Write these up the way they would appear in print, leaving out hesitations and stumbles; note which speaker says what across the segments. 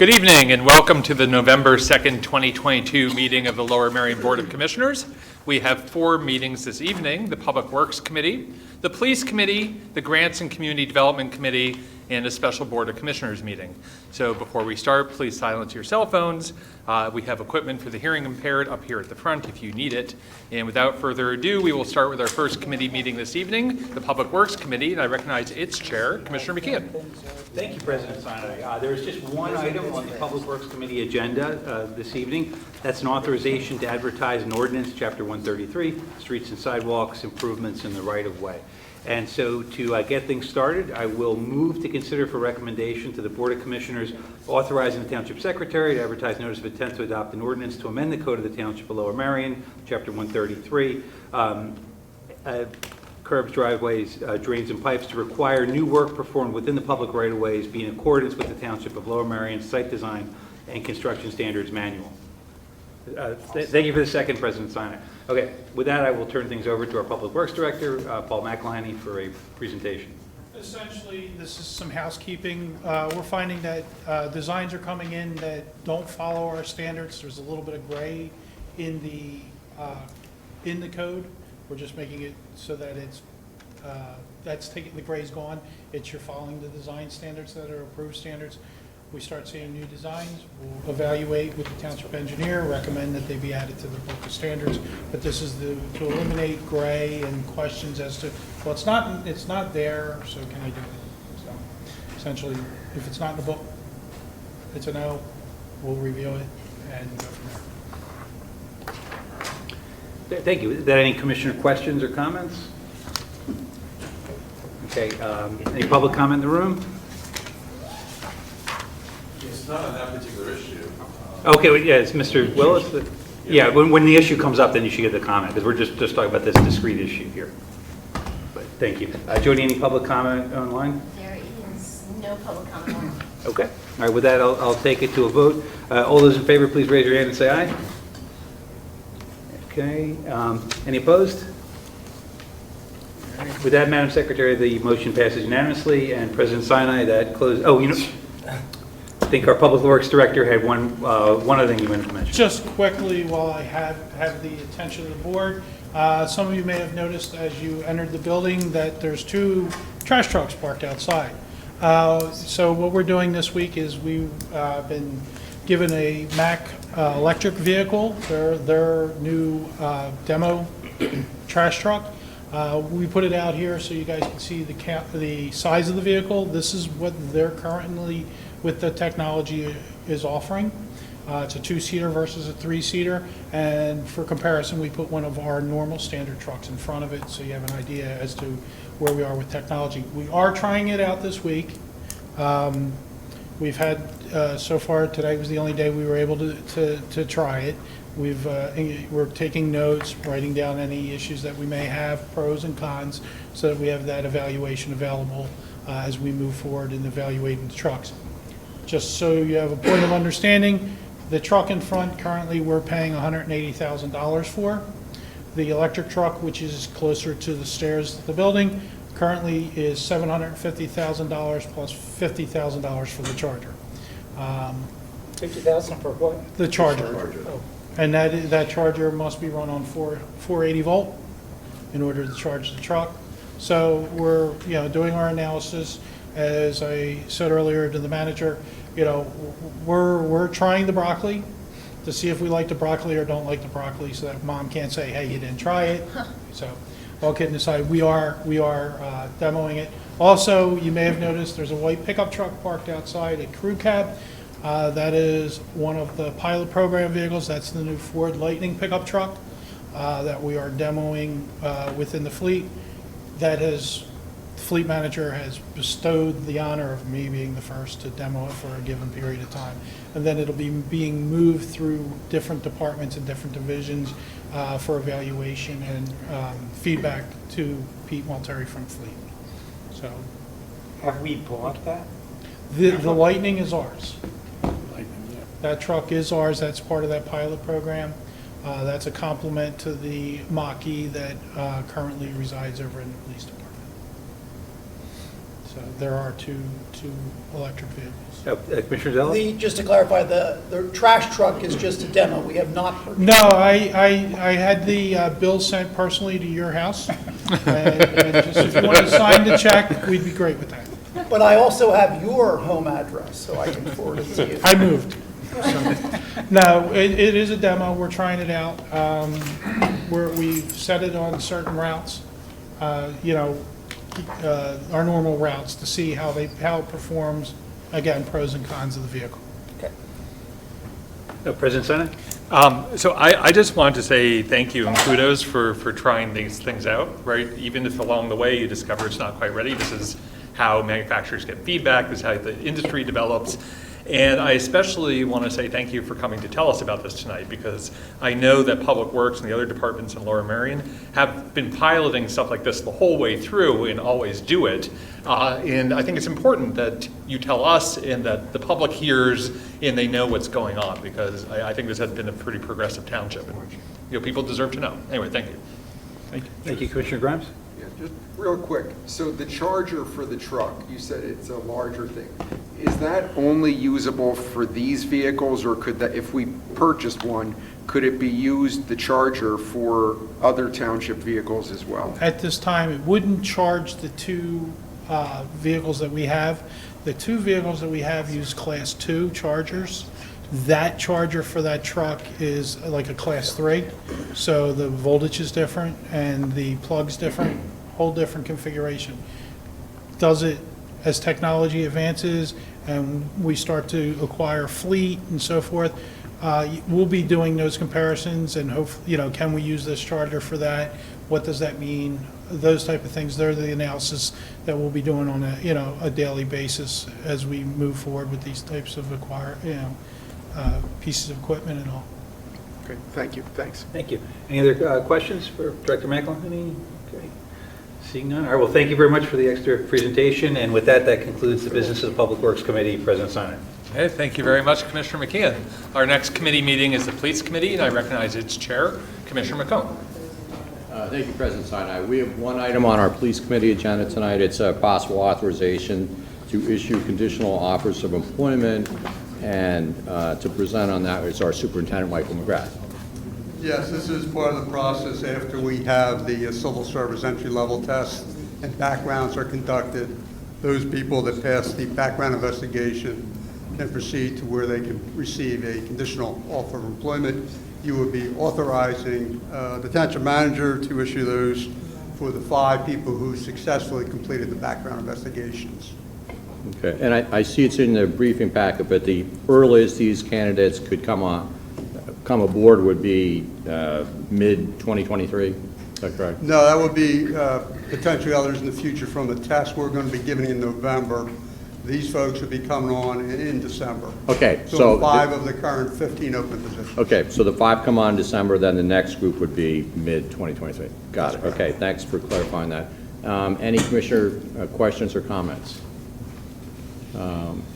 Speaker 1: Good evening and welcome to the November 2nd, 2022 meeting of the Lower Merion Board of Commissioners. We have 4 meetings this evening: the Public Works Committee, the Police Committee, the Grants and Community Development Committee, and a special Board of Commissioners meeting. So before we start, please silence your cell phones. We have equipment for the hearing impaired up here at the front if you need it. And without further ado, we will start with our first committee meeting this evening, the Public Works Committee, and I recognize its chair, Commissioner McKeon.
Speaker 2: Thank you, President Sinai. There is just one item on the Public Works Committee agenda this evening. That's an authorization to advertise an ordinance, Chapter 133, Streets and Sidewalks Improvements in the Right-of-Way. And so to get things started, I will move to consider for recommendation to the Board of Commissioners authorizing the Township Secretary to advertise notice of intent to adopt an ordinance to amend the Code of the Township of Lower Merion, Chapter 133, curbs, driveways, drains, and pipes to require new work performed within the public right-of-ways be in accordance with the Township of Lower Merion Site Design and Construction Standards Manual. Thank you for the second, President Sinai. Okay, with that, I will turn things over to our Public Works Director, Paul McElhinney, for a presentation.
Speaker 3: Essentially, this is some housekeeping. We're finding that designs are coming in that don't follow our standards. There's a little bit of gray in the code. We're just making it so that it's the gray's gone. You're following the design standards that are approved standards. We start seeing new designs, we'll evaluate with the township engineer, recommend that they be added to the book of standards. But this is to eliminate gray and questions as to, well, it's not there, so can I do it? So essentially, if it's not in the book, it's a no. We'll review it and go from there.
Speaker 2: Thank you. Is there any commissioner questions or comments? Okay, any public comment in the room?
Speaker 4: It's not on that particular issue.
Speaker 2: Okay, well, yeah, it's Mr. Willis. Yeah, when the issue comes up, then you should get the comment, because we're just talking about this discrete issue here. But thank you. Jody, any public comment online?
Speaker 5: There is no public comment online.
Speaker 2: Okay. All right, with that, I'll take it to a vote. All those in favor, please raise your hand and say aye. Okay. Any opposed? All right. With that, Madam Secretary, the motion passes unanimously, and President Sinai, that closes. Oh, I think our Public Works Director had one other thing you wanted to mention.
Speaker 3: Just quickly, while I have the attention of the board, some of you may have noticed as you entered the building that there's 2 trash trucks parked outside. So what we're doing this week is we've been given a Mack electric vehicle, their new demo trash truck. We put it out here so you guys can see the size of the vehicle. This is what they're currently, with the technology, is offering. It's a 2-seater versus a 3-seater, and for comparison, we put one of our normal standard trucks in front of it so you have an idea as to where we are with technology. We are trying it out this week. We've had, so far, today was the only day we were able to try it. We're taking notes, writing down any issues that we may have, pros and cons, so that we have that evaluation available as we move forward in evaluating the trucks. Just so you have a point of understanding, the truck in front currently we're paying $180,000 for. The electric truck, which is closer to the stairs of the building, currently is $750,000 plus $50,000 for the charger.
Speaker 6: $50,000 for what?
Speaker 3: The charger. And that charger must be run on 480 volt in order to charge the truck. So we're doing our analysis. As I said earlier to the manager, we're trying the broccoli to see if we like the broccoli or don't like the broccoli, so that mom can't say, hey, you didn't try it. So all kidding aside, we are demoing it. Also, you may have noticed there's a white pickup truck parked outside, a crew cab. That is one of the pilot program vehicles. That's the new Ford Lightning pickup truck that we are demoing within the fleet. Fleet manager has bestowed the honor of me being the first to demo it for a given period of time. And then it'll be being moved through different departments and different divisions for evaluation and feedback to Pete Malteri from Fleet. So,
Speaker 6: Have we bought that?
Speaker 3: the Lightning is ours. That truck is ours. That's part of that pilot program. That's a complement to the Mach-E that currently resides over in the police department. So there are two electric vehicles.
Speaker 2: Commissioner Zella?
Speaker 7: Just to clarify, the trash truck is just a demo. We have not purchased.
Speaker 3: No, I had the bill sent personally to your house. And just if you want to sign the check, we'd be great with that.
Speaker 7: But I also have your home address, so I can forward it to you.
Speaker 3: I moved. So, no, it is a demo. We're trying it out. We've set it on certain routes, our normal routes to see how it performs. Again, pros and cons of the vehicle.
Speaker 2: President Senate?
Speaker 1: So I just wanted to say thank you and kudos for trying these things out, right? Even if along the way you discover it's not quite ready, this is how manufacturers get feedback, this is how the industry develops. And I especially want to say thank you for coming to tell us about this tonight, because I know that Public Works and the other departments in Lower Merion have been piloting stuff like this the whole way through and always do it. And I think it's important that you tell us and that the public hears and they know what's going on, because I think this has been a pretty progressive township, and people deserve to know. Anyway, thank you.
Speaker 2: Thank you, Commissioner Grimes?
Speaker 8: Yeah, just real quick. So the charger for the truck, you said it's a larger thing. Is that only usable for these vehicles, or could that, if we purchased one, could it be used, the charger, for other township vehicles as well?
Speaker 3: At this time, it wouldn't charge the two vehicles that we have. The two vehicles that we have use Class 2 chargers. That charger for that truck is like a Class 3, so the voltage is different and the plug's different, whole different configuration. Does it as technology advances and we start to acquire fleet and so forth, we'll be doing those comparisons and hopefully, can we use this charger for that? What does that mean? Those type of things. They're the analysis that we'll be doing on a daily basis as we move forward with these types of pieces of equipment and all.
Speaker 8: Okay, thank you, thanks.
Speaker 2: Thank you. Any other questions for Director McElhenney? Okay. Seeing none. All right, well, thank you very much for the extra presentation. And with that, that concludes the business of the Public Works Committee. President Simon.
Speaker 1: Okay, thank you very much, Commissioner McKeon. Our next committee meeting is the Police Committee, and I recognize its chair, Commissioner McComb.
Speaker 9: Thank you, President Sinai. We have one item on our Police Committee agenda tonight. It's a possible authorization to issue conditional offers of employment, and to present on that is our Superintendent, Michael McGrath.
Speaker 10: Yes, this is part of the process after we have the civil service entry-level test and backgrounds are conducted. Those people that pass the background investigation can proceed to where they can receive a conditional offer of employment. You would be authorizing the township manager to issue those for the 5 people who successfully completed the background investigations.
Speaker 9: Okay, and I see it's in the briefing packet, but the earliest these candidates could come aboard would be mid-2023, is that correct?
Speaker 10: No, that would be potentially others in the future from the test we're going to be giving in November. These folks would be coming on in December.
Speaker 9: Okay,
Speaker 10: so 5 of the current 15 open positions.
Speaker 9: Okay, so the 5 come on in December, then the next group would be mid-2023. Got it. Okay, thanks for clarifying that. Any commissioner questions or comments?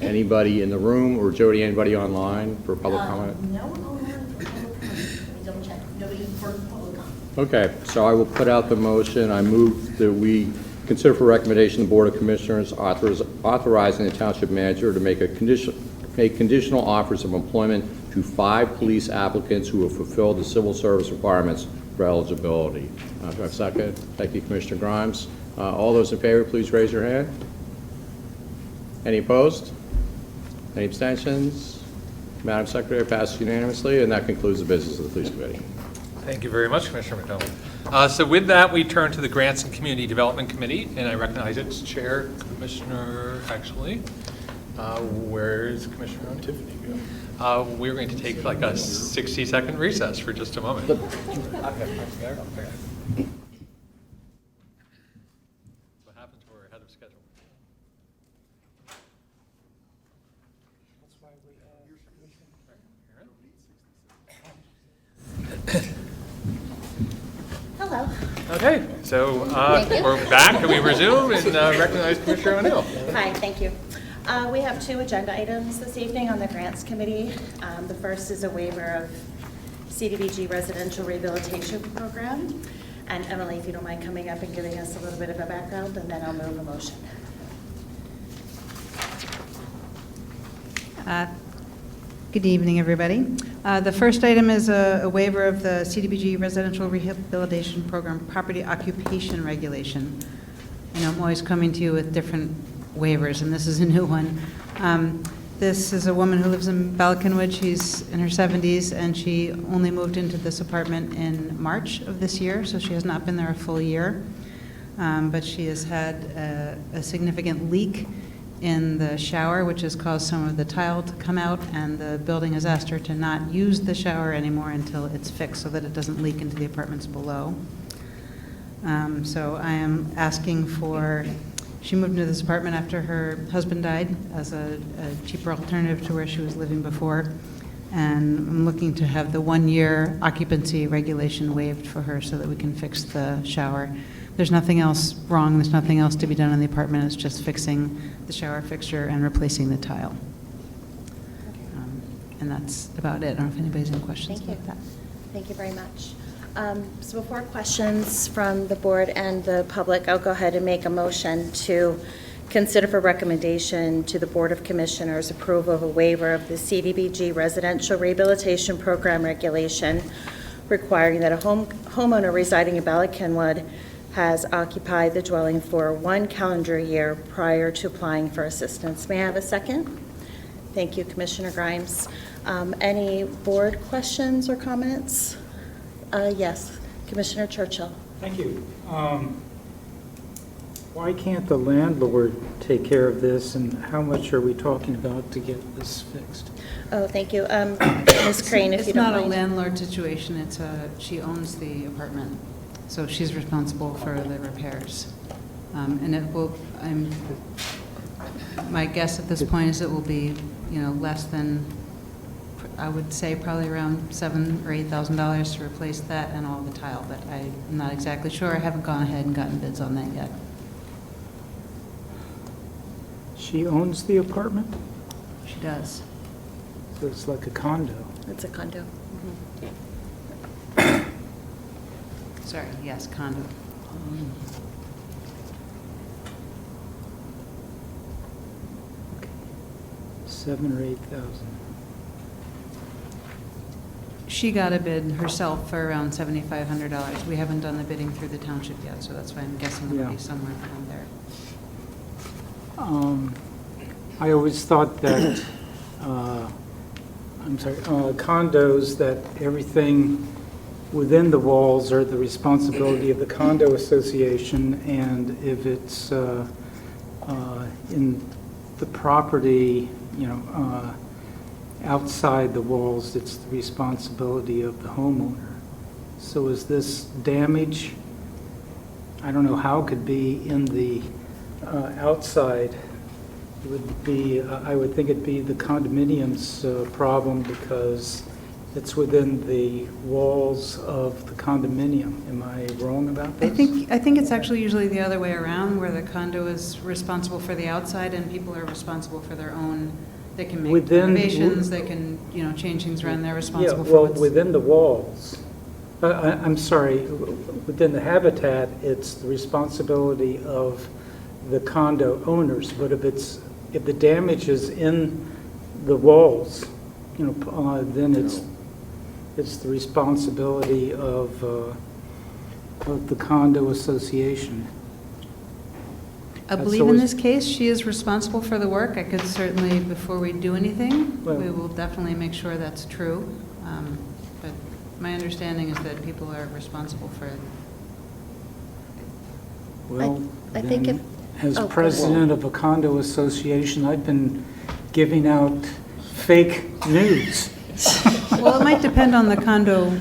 Speaker 9: Anybody in the room, or Jody, anybody online for public comment?
Speaker 5: No online for public comment. Let me double check. Nobody for public comment.
Speaker 9: Okay, so I will put out the motion. I move that we consider for recommendation the Board of Commissioners authorizing the Township Manager to make conditional offers of employment to 5 police applicants who have fulfilled the civil service requirements for eligibility. Do I have a second? Thank you, Commissioner Grimes. All those in favor, please raise your hand. Any opposed? Any abstentions? Madam Secretary, passes unanimously, and that concludes the business of the Police Committee.
Speaker 1: Thank you very much, Commissioner McComb. So with that, we turn to the Grants and Community Development Committee, and I recognize its chair, Commissioner, where's Commissioner Tiffany go? We're going to take like a 60-second recess for just a moment. What happened to our ahead of schedule?
Speaker 5: Hello.
Speaker 1: Okay, so
Speaker 5: Thank you.
Speaker 1: we're back and we resume and recognize Commissioner O'Neill.
Speaker 5: Hi, thank you. We have 2 agenda items this evening on the Grants Committee. The first is a waiver of CDBG Residential Rehabilitation Program. And Emily, if you don't mind coming up and giving us a little bit of a background, and then I'll move a motion.
Speaker 11: Good evening, everybody. The first item is a waiver of the CDBG Residential Rehabilitation Program Property Occupation Regulation. I know I'm always coming to you with different waivers, and this is a new one. This is a woman who lives in Balakinwood. She's in her 70s, and she only moved into this apartment in March of this year, so she has not been there a full year. But she has had a significant leak in the shower, which has caused some of the tile to come out, and the building has asked her to not use the shower anymore until it's fixed so that it doesn't leak into the apartments below. So I am asking for, she moved into this apartment after her husband died as a cheaper alternative to where she was living before, and I'm looking to have the 1-year occupancy regulation waived for her so that we can fix the shower. There's nothing else wrong, there's nothing else to be done in the apartment, it's just fixing the shower fixture and replacing the tile. And that's about it. I don't know if anybody's any questions
Speaker 5: Thank you.
Speaker 11: about that.
Speaker 5: Thank you very much. So before questions from the board and the public, I'll go ahead and make a motion to consider for recommendation to the Board of Commissioners approval of a waiver of the CDBG Residential Rehabilitation Program regulation requiring that a homeowner residing in Balakinwood has occupied the dwelling for 1 calendar year prior to applying for assistance. May I have a second? Thank you, Commissioner Grimes. Any board questions or comments? Yes, Commissioner Churchill.
Speaker 6: Thank you. Why can't the landlord take care of this, and how much are we talking about to get this fixed?
Speaker 5: Oh, thank you. Ms. Crane, if you don't mind.
Speaker 11: It's not a landlord situation, it's she owns the apartment, so she's responsible for the repairs. And it will, my guess at this point is it will be, less than, I would say probably around $7,000 or $8,000 to replace that and all the tile, but I'm not exactly sure. I haven't gone ahead and gotten bids on that yet.
Speaker 6: She owns the apartment?
Speaker 11: She does.
Speaker 6: So it's like a condo.
Speaker 5: It's a condo.
Speaker 11: Sorry, yes, condo.
Speaker 6: Okay. 7,000 or 8,000.
Speaker 11: She got a bid herself for around $7,500. We haven't done the bidding through the township yet, so that's why I'm guessing it'll
Speaker 6: Yeah.
Speaker 11: be somewhere around there.
Speaker 6: I always thought that, condos, that everything within the walls are the responsibility of the condo association, and if it's in the property, outside the walls, it's the responsibility of the homeowner. So is this damage, I don't know how it could be in the outside. It would be, I would think it'd be the condominium's problem because it's within the walls of the condominium. Am I wrong about this?
Speaker 11: I think it's actually usually the other way around, where the condo is responsible for the outside and people are responsible for their own. They can make renovations, they can, change things around. They're responsible for what's...
Speaker 6: within the walls. I'm sorry, within the habitat, it's the responsibility of the condo owners, but if the damage is in the walls, then it's the responsibility of the condo association.
Speaker 11: I believe in this case, she is responsible for the work. I could certainly, before we do anything, we will definitely make sure that's true. But my understanding is that people are responsible for it.
Speaker 6: Well,
Speaker 5: I think
Speaker 6: then, as president of a condo association, I've been giving out fake news.
Speaker 11: Well, it might depend on the condo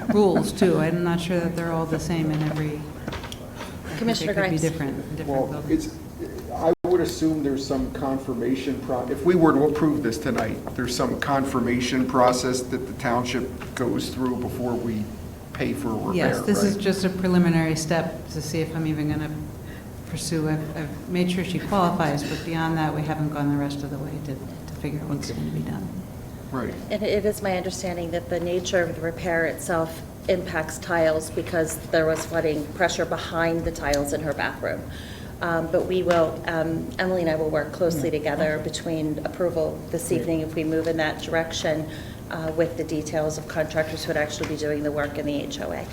Speaker 11: rules, too. I'm not sure that they're all the same in every...
Speaker 5: Commissioner
Speaker 11: It could be
Speaker 5: Grimes.
Speaker 11: different in different buildings.
Speaker 8: I would assume there's some confirmation if we were to approve this tonight, there's some confirmation process that the township goes through before we pay for a repair,
Speaker 11: Yes, this is
Speaker 8: right?
Speaker 11: just a preliminary step to see if I'm even going to pursue. I've made sure she qualifies, but beyond that, we haven't gone the rest of the way to figure out what's going to be done.
Speaker 8: Right.
Speaker 5: And it is my understanding that the nature of the repair itself impacts tiles because there was flooding pressure behind the tiles in her bathroom. But we will, Emily and I will work closely together between approval this evening if we move in that direction with the details of contractors who would actually be doing the work in the HOA.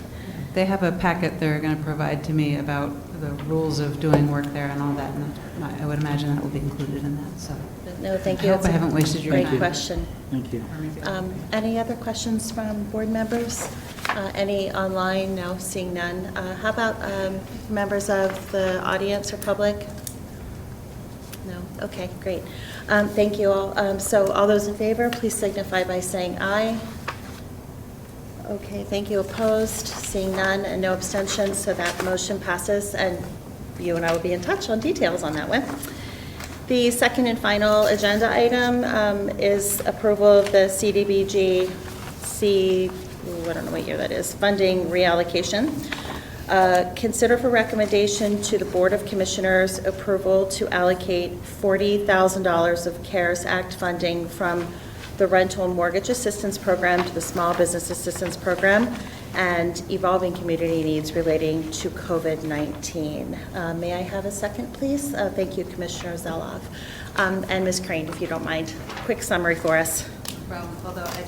Speaker 11: They have a packet they're going to provide to me about the rules of doing work there and all that, and I would imagine that will be included in that, so.
Speaker 5: No, thank you.
Speaker 11: I hope
Speaker 5: That's
Speaker 11: I
Speaker 5: a
Speaker 11: haven't wasted your
Speaker 5: Great
Speaker 11: time.
Speaker 5: question.
Speaker 6: Thank you.
Speaker 5: Any other questions from board members? Any online? No, seeing none. How about members of the audience or public? No? Okay, great. Thank you all. So all those in favor, please signify by saying aye. Okay, thank you. Opposed? Seeing none and no abstentions, so that motion passes, and you and I will be in touch on details on that one. The second and final agenda item is approval of the CDBG-CV, I don't know what year that is, funding reallocation. Consider for recommendation to the Board of Commissioners approval to allocate $40,000 of CARES Act funding from the Rental and Mortgage Assistance Program to the Small Business Assistance Program and evolving community needs relating to COVID-19. May I have a second, please? Thank you, Commissioner Zeloff. And Ms. Crane, if you don't mind, quick summary for us.
Speaker 11: No problem, although I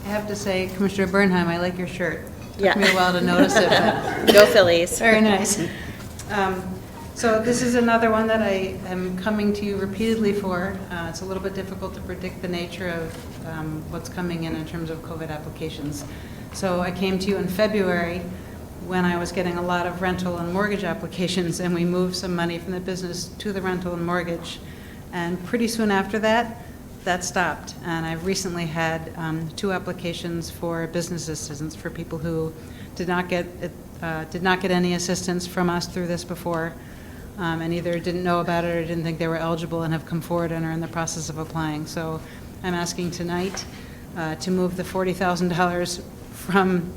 Speaker 11: have to say, Commissioner Bernheim, I like your shirt.
Speaker 5: Yeah.
Speaker 11: Took me a while to notice it, but.
Speaker 5: Go Phillies.
Speaker 11: Very nice. So this is another one that I am coming to you repeatedly for. It's a little bit difficult to predict the nature of what's coming in terms of COVID applications. So I came to you in February when I was getting a lot of rental and mortgage applications, and we moved some money from the business to the rental and mortgage. And pretty soon after that, that stopped. And I've recently had 2 applications for business assistance for people who did not get any assistance from us through this before, and either didn't know about it or didn't think they were eligible and have come forward and are in the process of applying. So I'm asking tonight to move the $40,000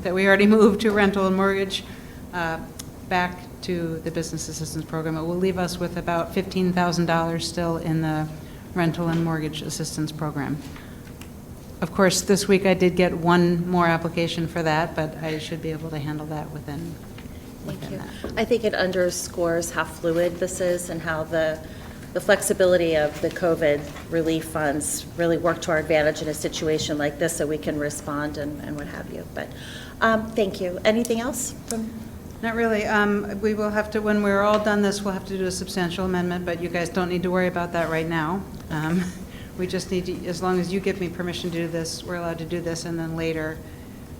Speaker 11: that we already moved to rental and mortgage back to the business assistance program. It will leave us with about $15,000 still in the rental and mortgage assistance program. Of course, this week I did get 1 more application for that, but I should be able to handle that within
Speaker 5: Thank you.
Speaker 11: that.
Speaker 5: I think it underscores how fluid this is and how the flexibility of the COVID relief funds really work to our advantage in a situation like this, so we can respond and what have you. But thank you. Anything else from?
Speaker 11: Not really. We will have to, when we're all done this, we'll have to do a substantial amendment, but you guys don't need to worry about that right now. We just need to, as long as you give me permission to do this, we're allowed to do this, and then later,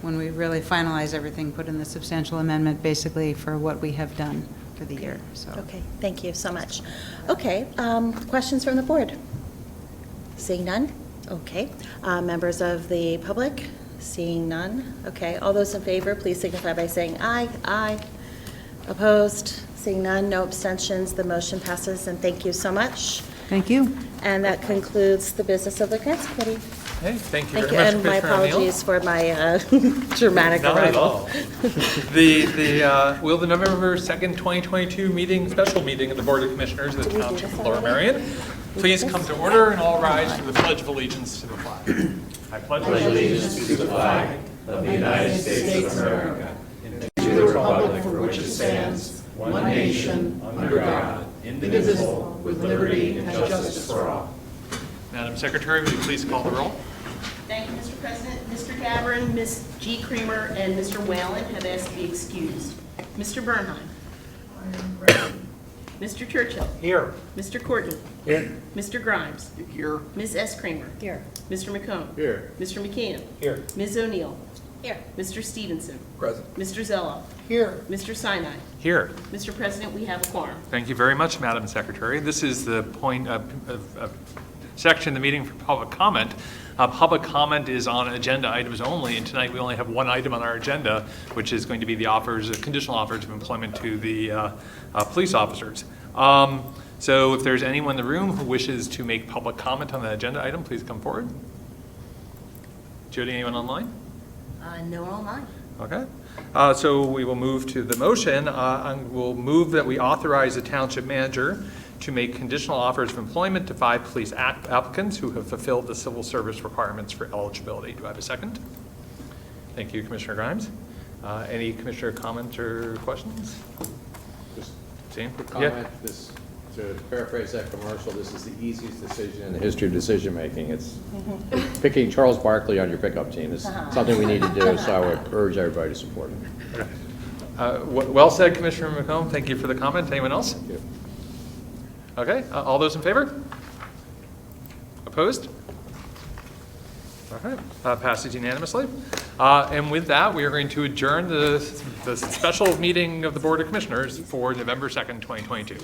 Speaker 11: when we really finalize everything, put in the substantial amendment basically for what we have done for the year. So.
Speaker 5: Okay, thank you so much. Okay, questions from the board? Seeing none? Okay. Members of the public? Seeing none? Okay, all those in favor, please signify by saying aye. Aye. Opposed? Seeing none, no abstentions, the motion passes, and thank you so much.
Speaker 11: Thank you.
Speaker 5: And that concludes the business of the Grants Committee.
Speaker 1: Hey, thank you
Speaker 5: Thank
Speaker 1: very
Speaker 5: you,
Speaker 1: much,
Speaker 5: and my
Speaker 1: Commissioner O'Neill.
Speaker 5: apologies for my dramatic
Speaker 1: Not at
Speaker 5: arrival.
Speaker 1: all. Will the November 2nd, 2022 special meeting of the Board of Commissioners of the
Speaker 5: Did we do
Speaker 1: Township
Speaker 5: this
Speaker 1: of Lower
Speaker 5: already?
Speaker 1: Marion please come to order and all rise for the Pledge of Allegiance to the flag. I pledge allegiance to the flag
Speaker 12: of the United States of America, and to the republic for which it stands, one nation, under God, indivisible, with liberty and justice for all.
Speaker 1: Madam Secretary, will you please call the roll?
Speaker 13: Thank you, Mr. President. Mr. Gavin, Ms. G. Creamer, and Mr. Whalen have asked to be excused. Mr. Bernheim. Mr. Churchill.
Speaker 7: Here.
Speaker 13: Mr. Courtney.
Speaker 7: Here.
Speaker 13: Mr. Grimes.
Speaker 8: Here.
Speaker 13: Ms. S. Creamer.
Speaker 5: Here.
Speaker 13: Mr. McComb.
Speaker 9: Here.
Speaker 13: Mr. McKeon.
Speaker 7: Here.
Speaker 13: Ms. O'Neill.
Speaker 5: Here.
Speaker 13: Mr. Stevenson.
Speaker 8: Present.
Speaker 13: Mr. Zelloff.
Speaker 7: Here.
Speaker 13: Mr. Sinai.
Speaker 1: Here.
Speaker 13: Mr. President, we have a quorum.
Speaker 1: Thank you very much, Madam Secretary. This is the point of section of the meeting for public comment. Public comment is on agenda items only, and tonight we only have 1 item on our agenda, which is going to be the conditional offers of employment to the police officers. So if there's anyone in the room who wishes to make public comment on the agenda item, please come forward. Jody, anyone online?
Speaker 13: No online.
Speaker 1: Okay. So we will move to the motion. We'll move that we authorize the township manager to make conditional offers of employment to 5 police applicants who have fulfilled the civil service requirements for eligibility. Do I have a second? Thank you, Commissioner Grimes. Any commissioner comments or questions?
Speaker 9: Just same quick comment. To paraphrase that commercial, this is the easiest decision in the history of decision-making. It's picking Charles Barkley on your pickup team. It's something we need to do, so I would urge everybody to support it.
Speaker 1: Well said, Commissioner McComb. Thank you for the comment. Anyone else?
Speaker 9: Thank you.
Speaker 1: Okay, all those in favor? Opposed? All right, passes unanimously. And with that, we are going to adjourn the special meeting of the Board of Commissioners for November 2nd, 2022.